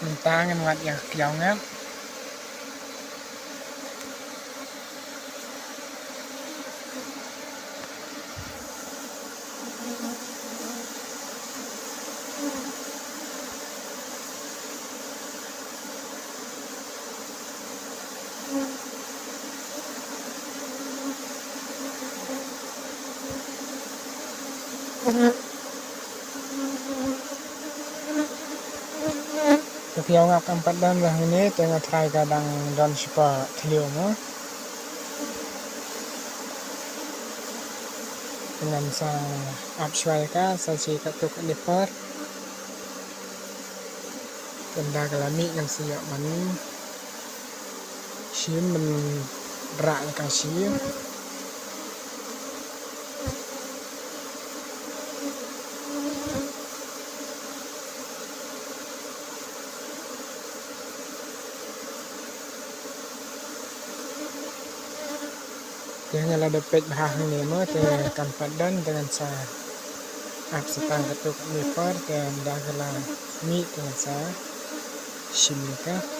mentangan wat yang kiaungan kiaungan keempat dan lah ini tengah try kadang dan suka keliumu dengan sa abswaika sa si katuk lipat tenda kalami yang siap mani sim men rak kasih dengan ada pet bahan ini mah kan padan dengan sa setang katuk lipat dan dagala mi dengan sa simika